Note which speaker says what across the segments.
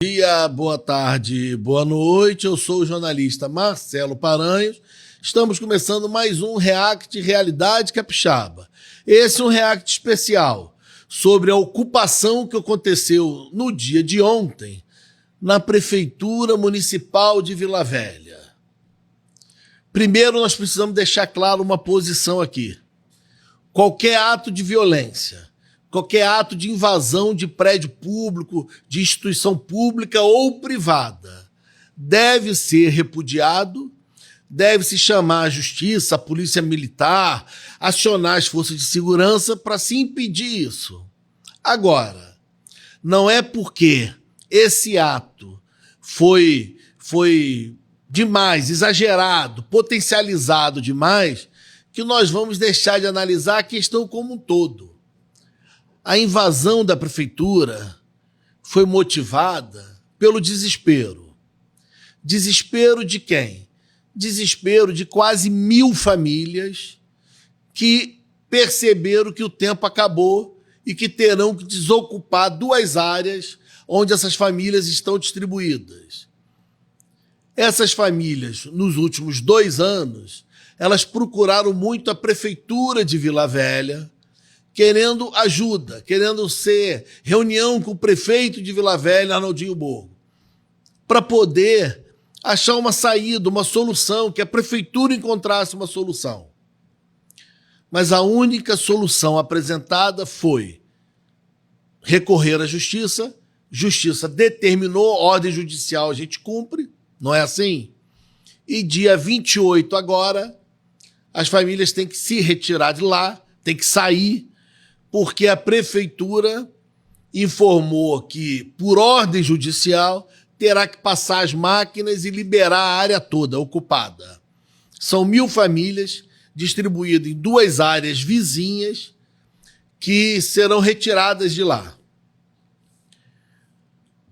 Speaker 1: Dia, boa tarde, boa noite. Eu sou o jornalista Marcelo Paranhos. Estamos começando mais um React Realidade Capixaba. Esse é um React especial sobre a ocupação que aconteceu no dia de ontem na Prefeitura Municipal de Vila Velha. Primeiro, nós precisamos deixar claro uma posição aqui. Qualquer ato de violência, qualquer ato de invasão de prédio público, de instituição pública ou privada, deve ser repudiado, deve-se chamar a justiça, a polícia militar, acionar as forças de segurança para se impedir isso. Agora, não é porque esse ato foi demais, exagerado, potencializado demais, que nós vamos deixar de analisar a questão como um todo. A invasão da prefeitura foi motivada pelo desespero. Desespero de quem? Desespero de quase 1.000 famílias que perceberam que o tempo acabou e que terão que desocupar 2 áreas onde essas famílias estão distribuídas. Essas famílias, nos últimos 2 anos, elas procuraram muito a prefeitura de Vila Velha, querendo ajuda, querendo ser reunião com o prefeito de Vila Velha, Arnaldinho Borgo, para poder achar uma saída, uma solução, que a prefeitura encontrasse uma solução. Mas a única solução apresentada foi recorrer à justiça, justiça determinou, ordem judicial a gente cumpre, não é assim? E dia 28 agora, as famílias têm que se retirar de lá, têm que sair, porque a prefeitura informou que, por ordem judicial, terá que passar as máquinas e liberar a área toda ocupada. São 1.000 famílias distribuídas em 2 áreas vizinhas que serão retiradas de lá.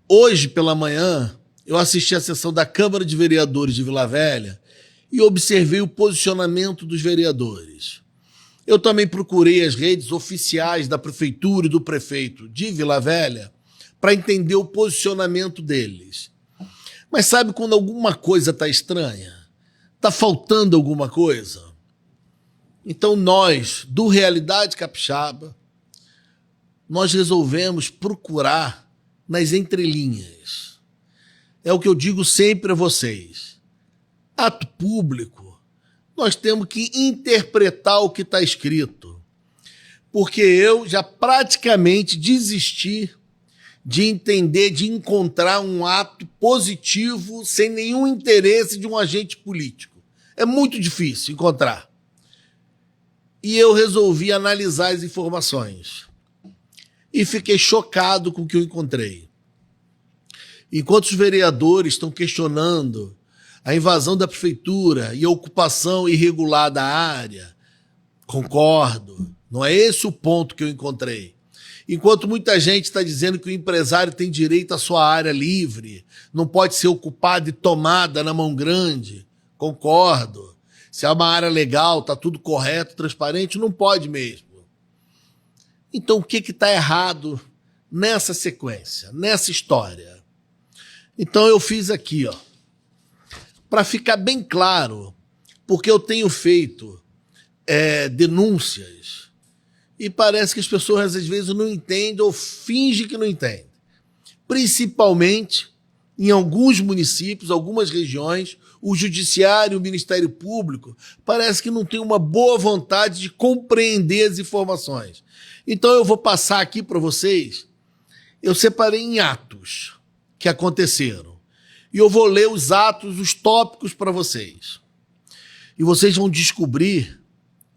Speaker 1: Hoje, pela manhã, eu assisti à sessão da Câmara de Vereadores de Vila Velha e observei o posicionamento dos vereadores. Eu também procurei as redes oficiais da prefeitura e do prefeito de Vila Velha para entender o posicionamento deles. Mas sabe quando alguma coisa está estranha? Está faltando alguma coisa? Então nós, do Realidade Capixaba, nós resolvemos procurar nas entrelinhas. É o que eu digo sempre a vocês. Ato público, nós temos que interpretar o que está escrito. Porque eu já praticamente desisti de entender, de encontrar um ato positivo sem nenhum interesse de um agente político. É muito difícil encontrar. E eu resolvi analisar as informações. E fiquei chocado com o que eu encontrei. Enquanto os vereadores estão questionando a invasão da prefeitura e a ocupação irregular da área, concordo, não é esse o ponto que eu encontrei. Enquanto muita gente está dizendo que o empresário tem direito à sua área livre, não pode ser ocupada e tomada na mão grande, concordo. Se é uma área legal, está tudo correto, transparente, não pode mesmo. Então o que está errado nessa sequência, nessa história? Então eu fiz aqui, ó, para ficar bem claro, porque eu tenho feito denúncias e parece que as pessoas às vezes não entendem ou fingem que não entendem. Principalmente em alguns municípios, algumas regiões, o judiciário, o Ministério Público, parece que não tem uma boa vontade de compreender as informações. Então eu vou passar aqui para vocês, eu separei em atos que aconteceram. E eu vou ler os atos, os tópicos para vocês. E vocês vão descobrir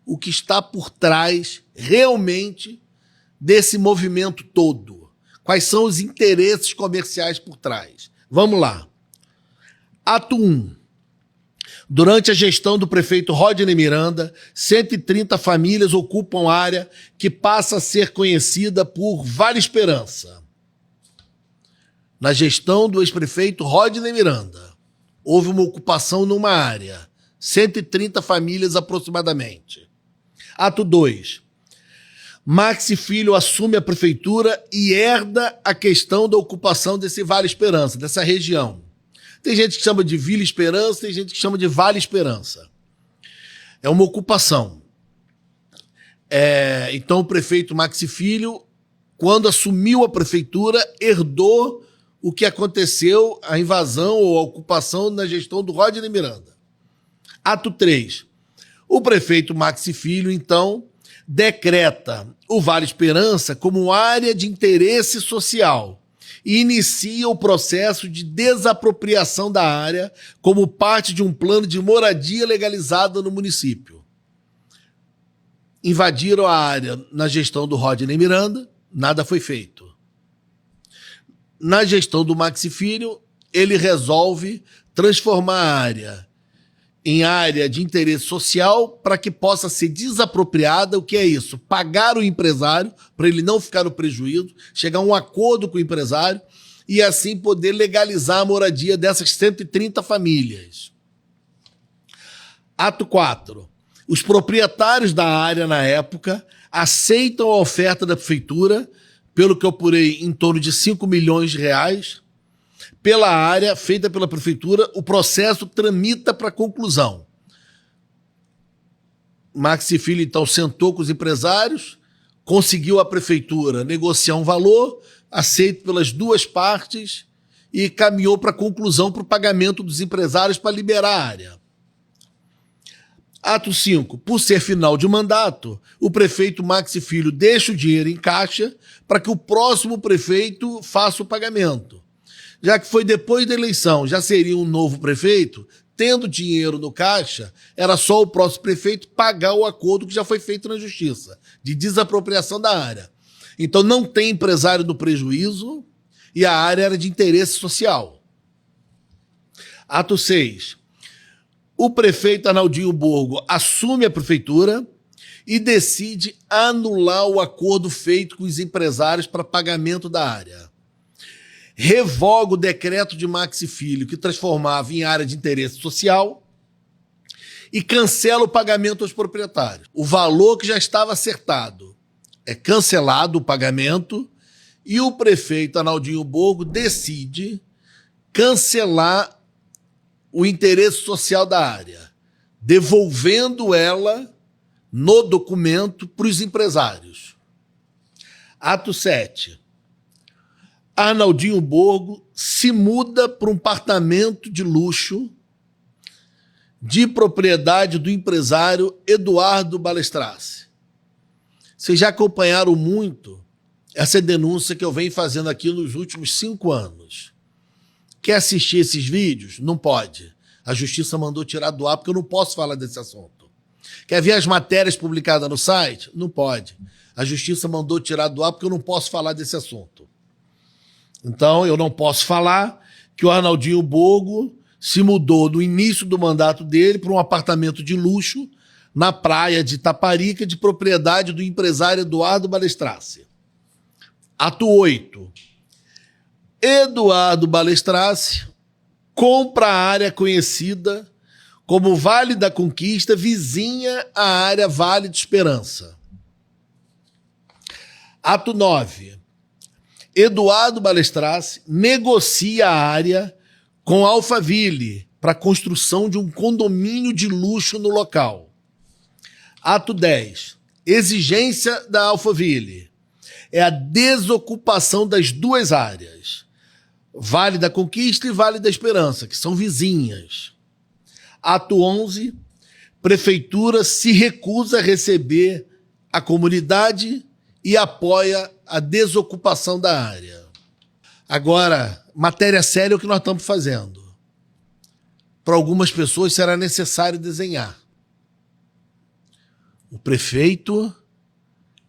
Speaker 1: o que está por trás realmente desse movimento todo. Quais são os interesses comerciais por trás. Vamos lá. Ato 1. Durante a gestão do prefeito Rodney Miranda, 130 famílias ocupam área que passa a ser conhecida por Vale Esperança. Na gestão do ex-prefeito Rodney Miranda, houve uma ocupação numa área, 130 famílias aproximadamente. Ato 2. Maxi Filho assume a prefeitura e herda a questão da ocupação desse Vale Esperança, dessa região. Tem gente que chama de Vila Esperança, tem gente que chama de Vale Esperança. É uma ocupação. Então o prefeito Maxi Filho, quando assumiu a prefeitura, herdou o que aconteceu, a invasão ou a ocupação na gestão do Rodney Miranda. Ato 3. O prefeito Maxi Filho, então, decreta o Vale Esperança como área de interesse social e inicia o processo de desapropriação da área como parte de um plano de moradia legalizada no município. Invadiram a área na gestão do Rodney Miranda, nada foi feito. Na gestão do Maxi Filho, ele resolve transformar a área em área de interesse social para que possa ser desapropriada. O que é isso? Pagar o empresário para ele não ficar no prejuízo, chegar a um acordo com o empresário e assim poder legalizar a moradia dessas 130 famílias. Ato 4. Os proprietários da área na época aceitam a oferta da prefeitura, pelo que eu apurei, em torno de 5 milhões de reais, pela área feita pela prefeitura. O processo tramita para conclusão. Maxi Filho, então, sentou com os empresários, conseguiu a prefeitura negociar um valor aceito pelas duas partes e caminhou para a conclusão para o pagamento dos empresários para liberar a área. Ato 5. Por ser final de mandato, o prefeito Maxi Filho deixa o dinheiro em caixa para que o próximo prefeito faça o pagamento. Já que foi depois da eleição, já seria um novo prefeito, tendo dinheiro no caixa, era só o próximo prefeito pagar o acordo que já foi feito na justiça, de desapropriação da área. Então não tem empresário no prejuízo e a área era de interesse social. Ato 6. O prefeito Arnaldinho Borgo assume a prefeitura e decide anular o acordo feito com os empresários para pagamento da área. Revoga o decreto de Maxi Filho, que transformava em área de interesse social, e cancela o pagamento aos proprietários. O valor que já estava acertado é cancelado, o pagamento, e o prefeito Arnaldinho Borgo decide cancelar o interesse social da área, devolvendo ela no documento para os empresários. Ato 7. Arnaldinho Borgo se muda para um apartamento de luxo de propriedade do empresário Eduardo Balestrace. Vocês já acompanharam muito essa denúncia que eu venho fazendo aqui nos últimos 5 anos. Quer assistir esses vídeos? Não pode. A justiça mandou tirar do ar porque eu não posso falar desse assunto. Quer ver as matérias publicadas no site? Não pode. A justiça mandou tirar do ar porque eu não posso falar desse assunto. Então, eu não posso falar que o Arnaldinho Borgo se mudou no início do mandato dele para um apartamento de luxo na praia de Itaparica, de propriedade do empresário Eduardo Balestrace. Ato 8. Eduardo Balestrace compra a área conhecida como Vale da Conquista, vizinha à área Vale de Esperança. Ato 9. Eduardo Balestrace negocia a área com Alphaville para a construção de um condomínio de luxo no local. Ato 10. Exigência da Alphaville é a desocupação das duas áreas, Vale da Conquista e Vale da Esperança, que são vizinhas. Ato 11. Prefeitura se recusa a receber a comunidade e apoia a desocupação da área. Agora, matéria séria é o que nós estamos fazendo. Para algumas pessoas será necessário desenhar. O prefeito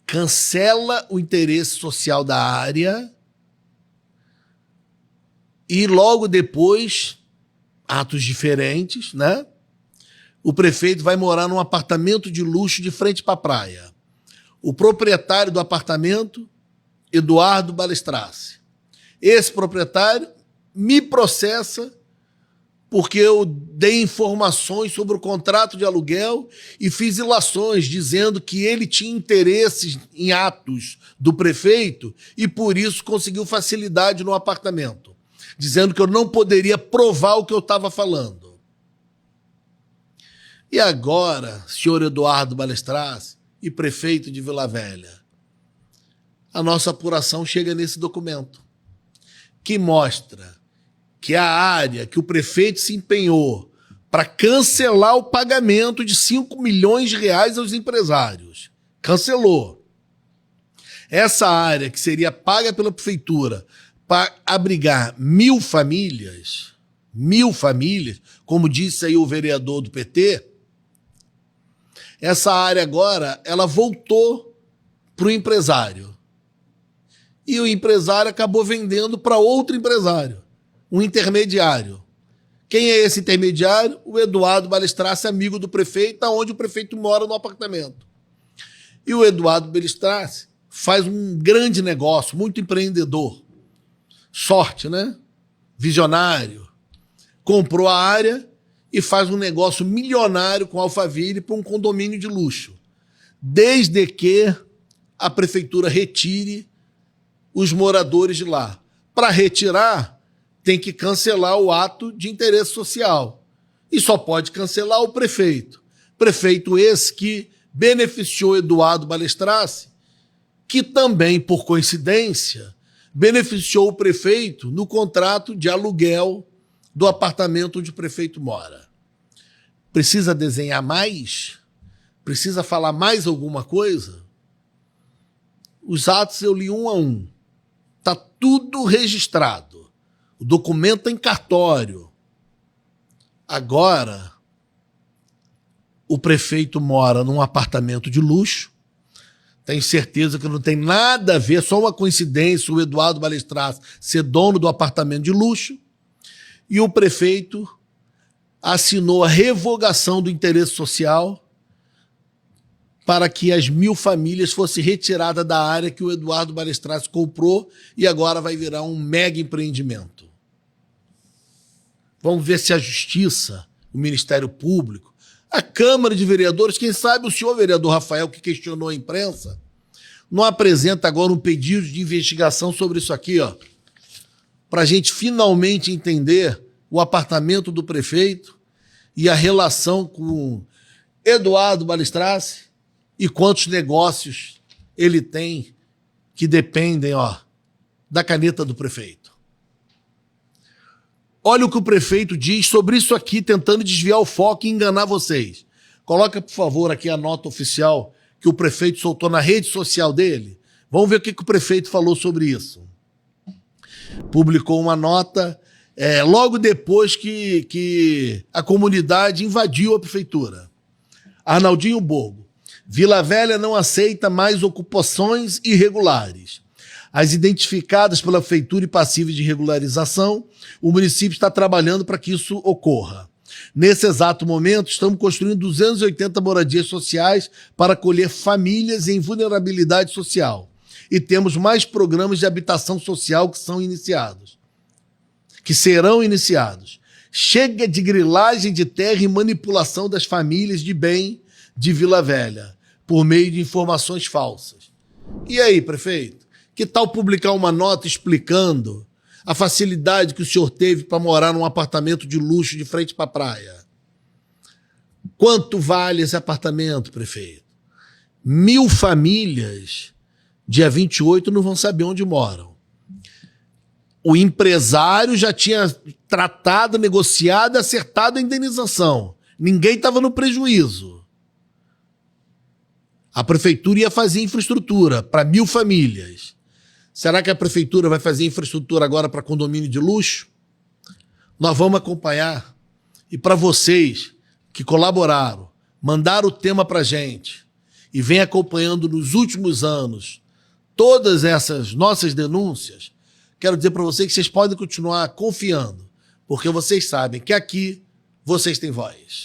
Speaker 1: cancela o interesse social da área e logo depois, atos diferentes, né? O prefeito vai morar num apartamento de luxo de frente para a praia. O proprietário do apartamento, Eduardo Balestrace. Esse proprietário me processa porque eu dei informações sobre o contrato de aluguel e fiz ilações dizendo que ele tinha interesses em atos do prefeito e por isso conseguiu facilidade no apartamento, dizendo que eu não poderia provar o que eu estava falando. E agora, senhor Eduardo Balestrace e prefeito de Vila Velha, a nossa apuração chega nesse documento, que mostra que a área que o prefeito se empenhou para cancelar o pagamento de 5 milhões de reais aos empresários, cancelou. Essa área que seria paga pela prefeitura para abrigar 1.000 famílias, como disse aí o vereador do PT, essa área agora, ela voltou para o empresário. E o empresário acabou vendendo para outro empresário, um intermediário. Quem é esse intermediário? O Eduardo Balestrace, amigo do prefeito, onde o prefeito mora no apartamento. E o Eduardo Balestrace faz um grande negócio, muito empreendedor. Sorte, né? Visionário. Comprou a área e faz um negócio milionário com Alphaville para um condomínio de luxo. Desde que a prefeitura retire os moradores de lá. Para retirar, tem que cancelar o ato de interesse social. E só pode cancelar o prefeito. Prefeito esse que beneficiou Eduardo Balestrace, que também, por coincidência, beneficiou o prefeito no contrato de aluguel do apartamento onde o prefeito mora. Precisa desenhar mais? Precisa falar mais alguma coisa? Os atos eu li um a um. Está tudo registrado. O documento é em cartório. Agora, o prefeito mora num apartamento de luxo. Tenho certeza que não tem nada a ver, só uma coincidência o Eduardo Balestrace ser dono do apartamento de luxo. E o prefeito assinou a revogação do interesse social para que as 1.000 famílias fossem retiradas da área que o Eduardo Balestrace comprou e agora vai virar um mega empreendimento. Vamos ver se a Justiça, o Ministério Público, a Câmara de Vereadores, quem sabe o senhor vereador Rafael, que questionou a imprensa, não apresenta agora um pedido de investigação sobre isso aqui, ó, para a gente finalmente entender o apartamento do prefeito e a relação com Eduardo Balestrace e quantos negócios ele tem que dependem, ó, da caneta do prefeito. Olha o que o prefeito diz sobre isso aqui, tentando desviar o foco e enganar vocês. Coloca, por favor, aqui a nota oficial que o prefeito soltou na rede social dele. Vamos ver o que o prefeito falou sobre isso. Publicou uma nota logo depois que a comunidade invadiu a prefeitura. Arnaldinho Borgo. Vila Velha não aceita mais ocupações irregulares. As identificadas pela prefeitura e passíveis de regularização, o município está trabalhando para que isso ocorra. Nesse exato momento, estamos construindo 280 moradias sociais para acolher famílias em vulnerabilidade social. E temos mais programas de habitação social que serão iniciados. Chega de grilagem de terra e manipulação das famílias de bem de Vila Velha, por meio de informações falsas. E aí, prefeito? Que tal publicar uma nota explicando a facilidade que o senhor teve para morar num apartamento de luxo de frente para a praia? Quanto vale esse apartamento, prefeito? 1.000 famílias, dia 28, não vão saber onde moram. O empresário já tinha tratado, negociado, acertado a indenização. Ninguém estava no prejuízo. A prefeitura ia fazer infraestrutura para 1.000 famílias. Será que a prefeitura vai fazer infraestrutura agora para condomínio de luxo? Nós vamos acompanhar. E para vocês que colaboraram, mandaram o tema para a gente e vem acompanhando nos últimos anos todas essas nossas denúncias, quero dizer para vocês que vocês podem continuar confiando, porque vocês sabem que aqui vocês têm voz.